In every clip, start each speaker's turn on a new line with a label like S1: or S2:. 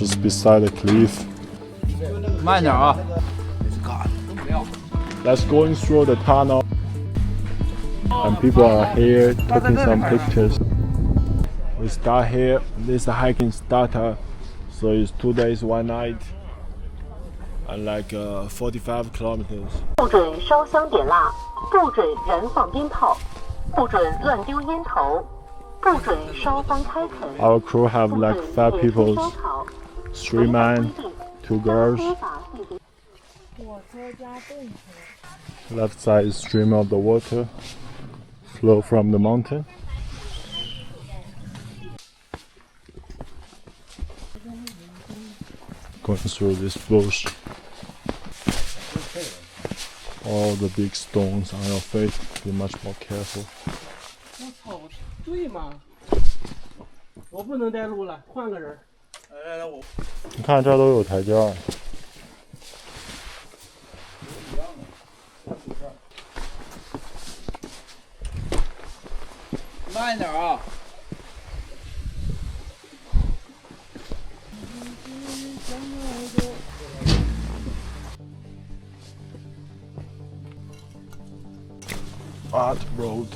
S1: Just beside the cliff.
S2: 慢点啊
S1: Let's going through the tunnel. And people are here taking some pictures. We start here. This is the hiking starter. So it's 2 days, 1 night. And like 45 kilometers.
S3: 不准烧香点蜡，不准燃放鞭炮，不准乱丢烟头，不准烧方开垦。
S1: Our crew have like 5 people, 3 men, 2 girls. Left side is stream of the water, flow from the mountain. Going through this bush. All the big stones on your face, be much more careful.
S4: 我操，对吗？我不能带路了，换个人。来，我。
S1: 你看这都有台阶儿。
S2: 慢点啊
S1: Art road.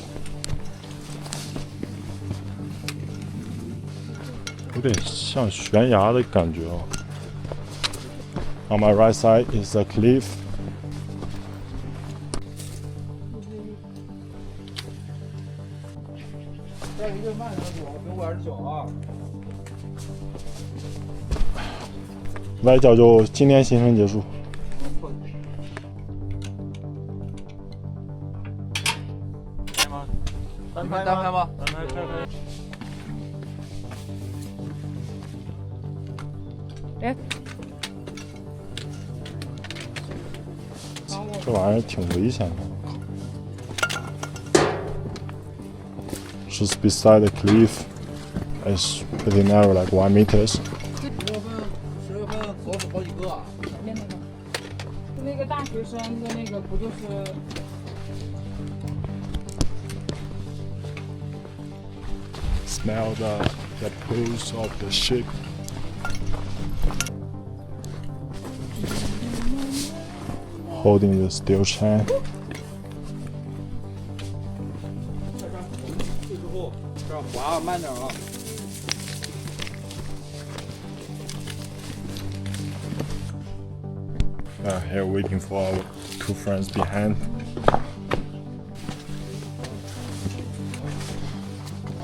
S1: 有点像悬崖的感觉哦。On my right side is a cliff.
S2: 再一个慢点走，别崴着脚啊！
S1: 崴脚就今天行程结束。
S2: 单拍吗？单拍。哎，
S1: 这玩意儿挺危险的。Just beside the cliff, it's pretty narrow, like 1 meters.
S2: 10月份走死好几个。
S5: 前面那个，那个大学生的那个不就是
S1: ？Smell the pulse of the ship. Holding the steel chain.
S2: 这时候这儿滑，慢点啊。
S1: Here waiting for our 2 friends behind.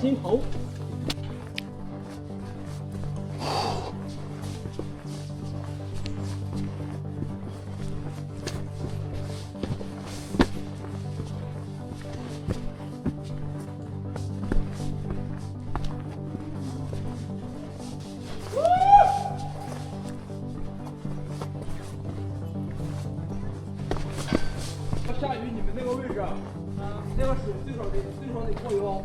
S4: 心头。
S2: 下雨你们那个位置，那个水最少得过腰。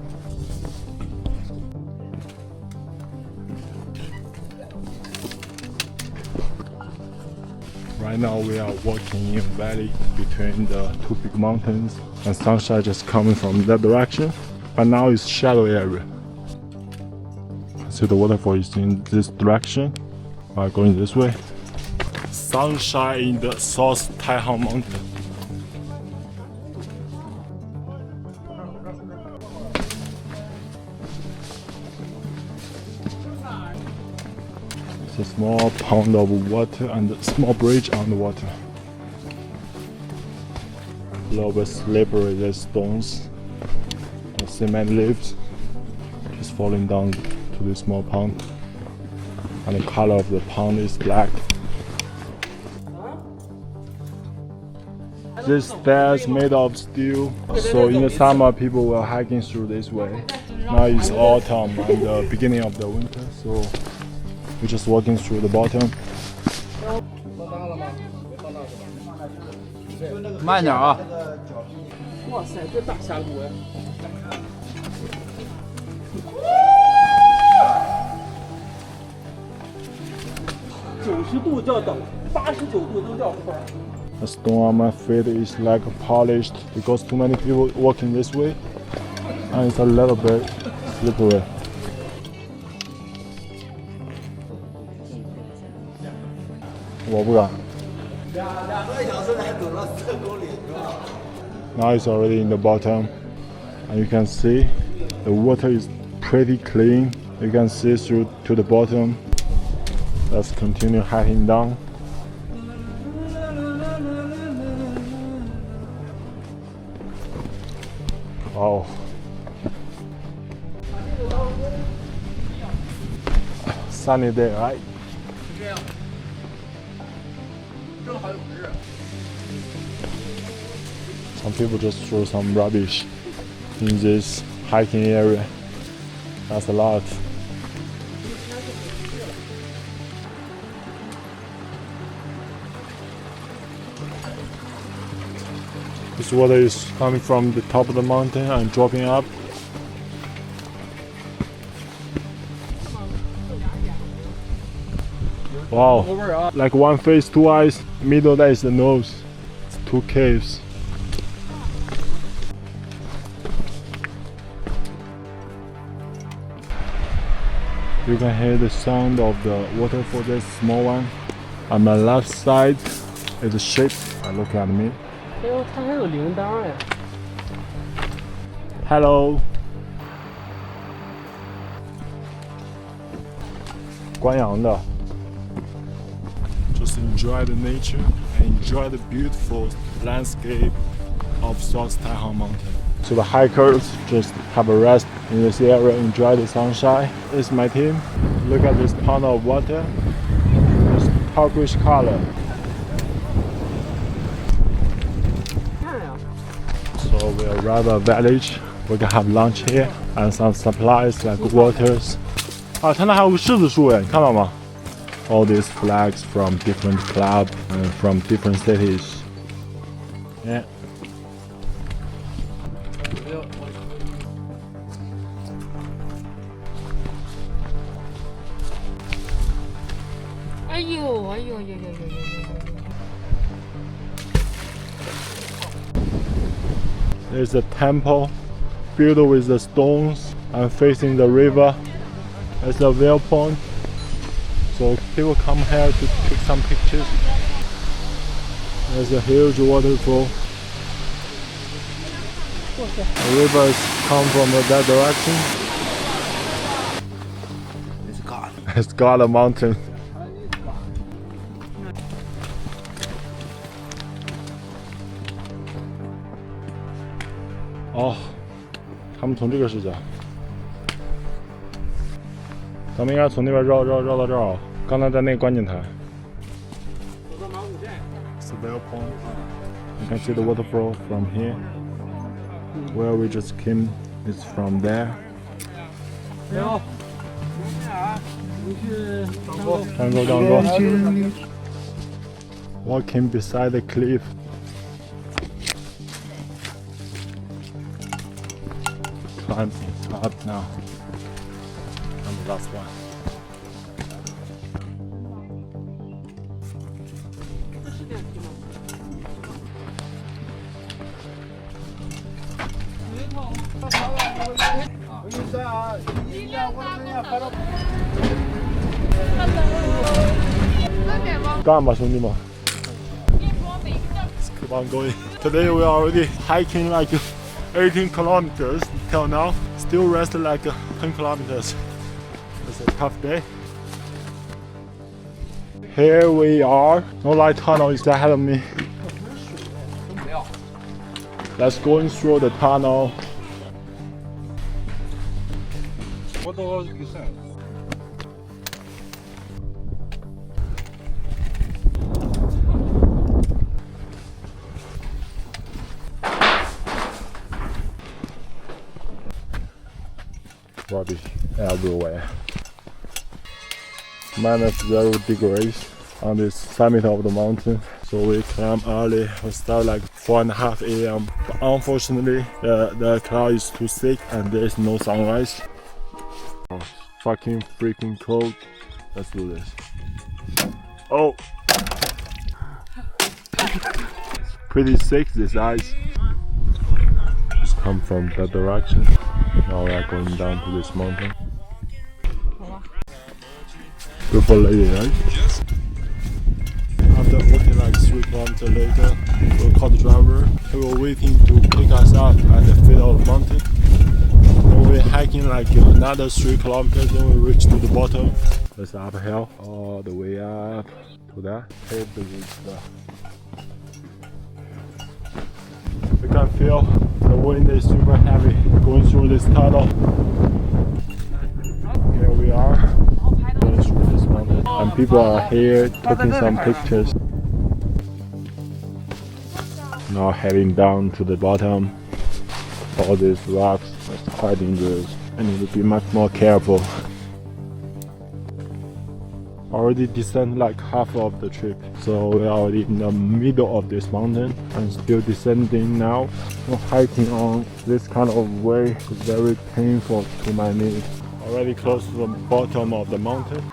S1: Right now we are walking in a valley between the 2 big mountains, and sunshine just coming from that direction. But now it's shadow area. So the waterfall is in this direction. We are going this way. Sunshine in the South Taihang Mountains. A small pond of water and a small bridge on the water. A little bit slippery, there's stones and cement leaves just falling down to this small pond. And the color of the pond is black. This stairs made of steel, so in the summer people were hiking through this way. Now it's autumn and the beginning of the winter, so we're just walking through the bottom.
S2: 慢点啊！
S4: 哇塞，这大峡谷呀！90度叫等，89度都叫坡。
S1: The stone on my feet is like polished because too many people walking this way, and it's a little bit slippery. 我不敢。Now it's already in the bottom, and you can see the water is pretty clean. You can see through to the bottom. Let's continue hiking down. Wow. Sunny day, right? Some people just throw some rubbish in this hiking area. That's a lot. This water is coming from the top of the mountain and dropping up. Wow, like one face, two eyes, middle there is the nose. It's two caves. You can hear the sound of the waterfall, this small one. On my left side is a ship. Look at me.
S4: 哎呦，它还有铃铛哎！
S1: Hello. 关阳的。Just enjoy the nature and enjoy the beautiful landscape of South Taihang Mountains. So the hikers just have a rest in this area, enjoy the sunshine. This is my team. Look at this tunnel of water. It's turquoise color. So we arrive at a village. We can have lunch here and some supplies like waters. 啊，它那还有个柿子树哎，你看到吗？ All these flags from different clubs and from different cities. Yeah.
S5: 哎呦哎呦呦呦呦呦呦！
S1: There's a temple built with the stones and facing the river. It's a viewpoint. So people come here to take some pictures. There's a huge waterfall. The river is come from that direction.
S2: It's God.
S1: It's got a mountain. Oh, 他们从这个视角。咱们应该从那边绕到这儿啊！刚才在那个观景台。It's a viewpoint. You can see the waterfall from here. Where we just came is from there.
S4: 没有。你是
S1: 看过。Walking beside the cliff. Climbing up now. And the last one.
S4: 这是电梯吗？
S1: 干吧，兄弟们！ Keep on going. Today we are already hiking like 18 kilometers till now. Still rested like 10 kilometers. It's a tough day. Here we are. No light tunnel is ahead of me. Let's go in through the tunnel. Rubbish everywhere. -0 degrees on this summit of the mountain. So we climb early. We start like 4:30 a.m. But unfortunately, the cloud is too thick and there is no sunrise. Oh, fucking freaking cold. Let's do this. Oh, it's pretty thick. This ice. Just come from that direction. Now we are going down to this mountain. Beautiful lady, right? from the later local driver. He was waiting to pick us up at the foot of the mountain. Then we're hiking like another 3 kilometers, then we reach to the bottom. There's an uphill all the way up to that paved with the. You can feel the wind is super heavy going through this tunnel. Here we are going through this mountain, and people are here taking some pictures. Now heading down to the bottom. All these rocks, it's quite dangerous. I need to be much more careful. Already descend like half of the trip, so we're already in the middle of this mountain and still descending now. Hiking on this kind of way is very painful to my knees. Already close to the bottom of the mountain.